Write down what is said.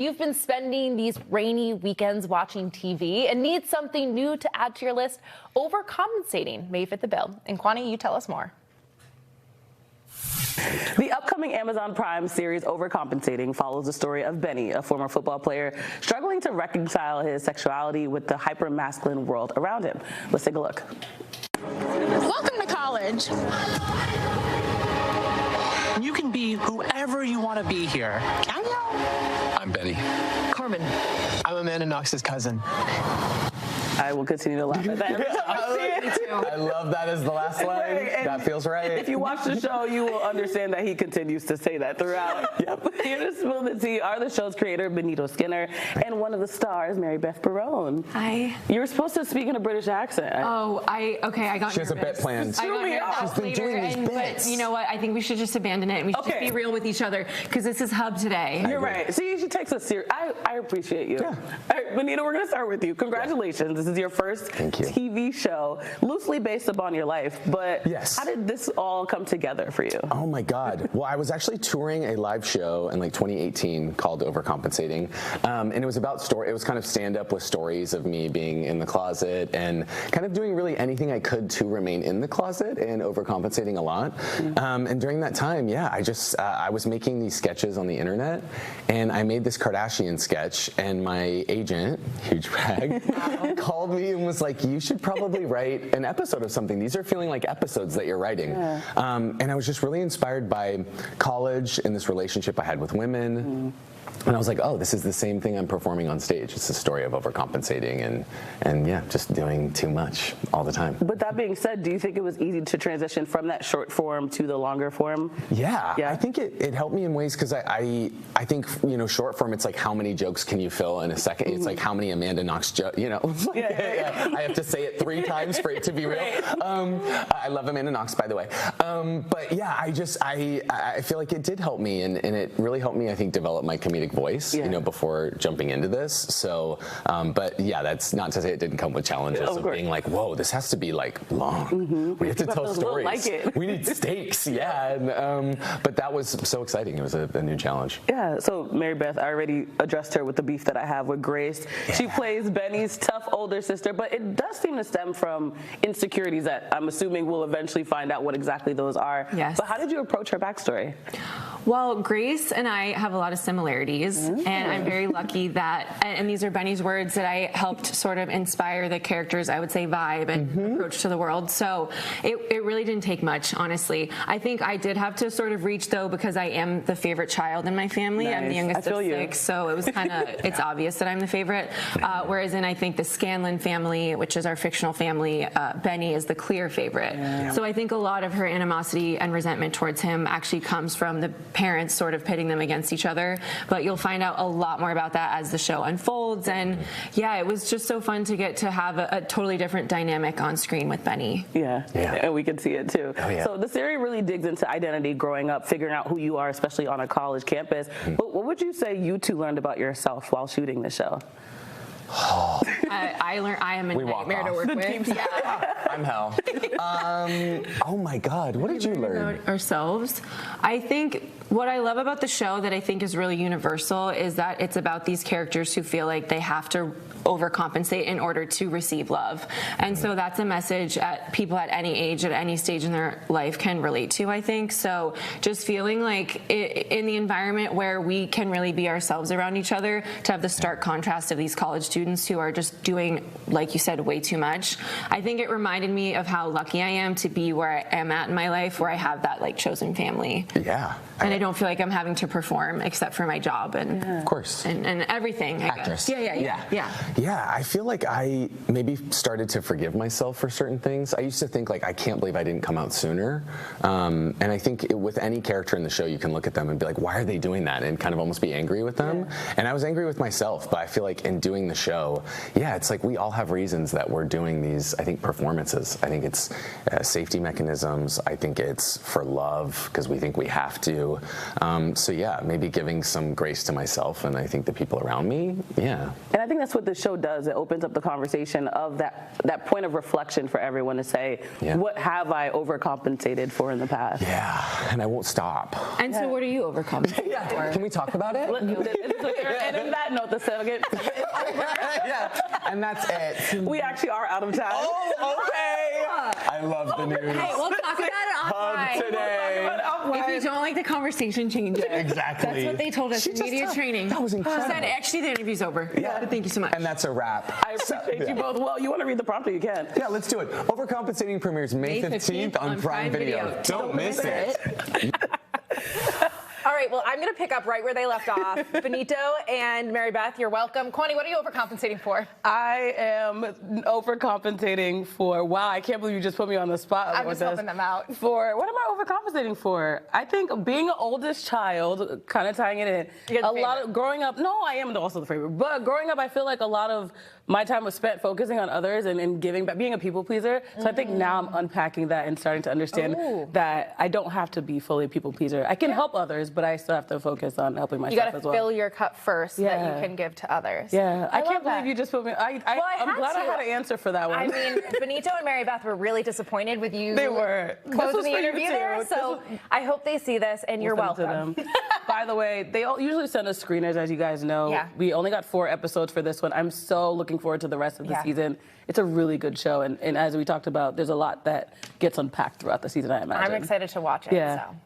You've been spending these rainy weekends watching TV and need something new to add to your list. Overcompensating may fit the bill. And Kwani, you tell us more. The upcoming Amazon Prime series Overcompensating follows the story of Benny, a former football player struggling to reconcile his sexuality with the hyper-masculine world around him. Let's take a look. Welcome to college. You can be whoever you want to be here. Can you? I'm Benny. Carmen. I'm Amanda Knox's cousin. I will continue to laugh at that every time I see it. I love that as the last line. Right, that feels right. If you watch the show, you will understand that he continues to say that throughout. Yep. Here to spill the tea are the show's creator, Benito and one of the stars, Beth Barone. Hi. You were supposed to speak in a British accent. Oh, I got She has nervous. a bit planned. I got nervous She's been later, doing these and, bits. but you know what? I think we should just abandon it. And we should just be real with each other because this is Hub today. You're right. See, she takes us serious. I appreciate you. Yeah. All right, Benito, we're going to start with you. Congratulations. This is your first TV show, loosely based upon your life. But how did this all come together for you? Oh my God. Well, I was actually touring a live show in like 2018 called Overcompensating. And it was about it was kind of stand up with stories of me being in the closet and kind of doing really anything I could to remain in the closet and overcompensating a lot. And during that time, I was making these sketches on the internet and I made this Kardashian sketch and my agent, huge brag, called me and was like, you should probably write an episode of something. These are feeling like episodes that you're writing. And I was just really inspired by college and this relationship I had with women. And I was like, oh, this is the same thing I'm performing on stage. It's a story of overcompensating and just doing too much all the time. But that being said, do you think it was easy to transition from that short form to the longer form? Yeah. I think it helped me in ways because I think, short form, it's like how many jokes can you fill in a second? It's like how many Amanda Knox jokes, I have to say it 3 times for it to be real. I love Amanda Knox, by the way. But yeah, I feel like it did help me and it really helped me, I think, develop my comedic voice, before jumping into this. So, but yeah, that's not to say it didn't come with challenges of being like, whoa, this has to be like long. We have to tell stories. We need stakes. But that was so exciting. It was a new challenge. Yeah. So Beth, I already addressed her with the beef that I have with Grace. She plays Benny's tough older sister, but it does seem to stem from insecurities that I'm assuming we'll eventually find out what exactly those are. Yes. But how did you approach her backstory? Well, Grace and I have a lot of similarities, and I'm very lucky that, and these are Benny's words, that I helped sort of inspire the character's, I would say, vibe and approach to the world. So it really didn't take much, honestly. I think I did have to sort of reach, though, because I am the favorite child in my family. Nice. I'm the youngest of 6, so it was kind of, it's obvious that I'm the favorite. Whereas in, I think, the Scanlon family, which is our fictional family, Benny is the clear favorite. Yeah. So I think a lot of her animosity and resentment towards him actually comes from the parents sort of pitting them against each other. But you'll find out a lot more about that as the show unfolds. And yeah, it was just so fun to get to have a totally different dynamic on screen with Benny. Yeah. And we can see it too. Oh, yeah. So the series really digs into identity, growing up, figuring out who you are, especially on a college campus. But what would you say you two learned about yourself while shooting the show? I learned I am a nightmare to work with. Yeah. I'm hell. Oh my God, what did you learn? About ourselves. I think what I love about the show that I think is really universal is that it's about these characters who feel like they have to overcompensate in order to receive love. And so that's a message that people at any age, at any stage in their life can relate to, I think. So just feeling like in the environment where we can really be ourselves around each other, to have the stark contrast of these college students who are just doing, like you said, way too much. I think it reminded me of how lucky I am to be where I am at in my life, where I have that like chosen family. Yeah. And I don't feel like I'm having to perform except for my job and of course and everything. Actress. Yeah. I feel like I maybe started to forgive myself for certain things. I used to think like I can't believe I didn't come out sooner. And I think with any character in the show, you can look at them and be like, why are they doing that? And kind of almost be angry with them. And I was angry with myself, but I feel like in doing the show, it's like we all have reasons that we're doing these, I think, performances. I think it's safety mechanisms. I think it's for love because we think we have to. So yeah, maybe giving some grace to myself and I think the people around me. Yeah. And I think that's what the show does. It opens up the conversation of that point of reflection for everyone to say, what have I overcompensated for in the past? Yeah, and I won't stop. And so what are you overcompensating for? Can we talk about it? And in that note, the segment is over. And that's it. We actually are out of time. Oh, okay. I love the news. Hey, we'll talk about it offline. Today. If you don't like the conversation, change it. Exactly. That's what they told us in media training. That was incredible. She said, actually, the interview's over. Yeah. Thank you so much. And that's a wrap. I appreciate you both. Well, you want to read the prompter, you can. Yeah, let's do it. Overcompensating premieres May 15th on Prime Video. Don't miss it. All right, well, I'm going to pick up right where they left off. Benito and Mary Beth, you're welcome. Kwani, what are you overcompensating for? I am overcompensating for, wow, I can't believe you just put me on the spot. I'm just helping them out. For, what am I overcompensating for? I think being an oldest child, kind of tying it in, a lot of growing up, no, I am also the favorite, but growing up, I feel like a lot of my time was spent focusing on others and giving back, being a people pleaser. So I think now I'm unpacking that and starting to understand that I don't have to be fully a people pleaser. I can help others, but I still have to focus on helping myself as well. You got to fill your cup first so that you can give to others. Yeah, I can't believe you just put me. I'm glad I had an answer for that one. I mean, Benito and Mary Beth were really disappointed with you. They were Closing the interview there, so I hope they see this, and you're welcome. By the way, they usually send us screeners, as you guys know. Yeah. We only got 4 episodes for this one. I'm so looking forward to the rest of the season. It's a really good show, and as we talked about, there's a lot that gets unpacked throughout the season, I imagine. I'm excited to watch it. So.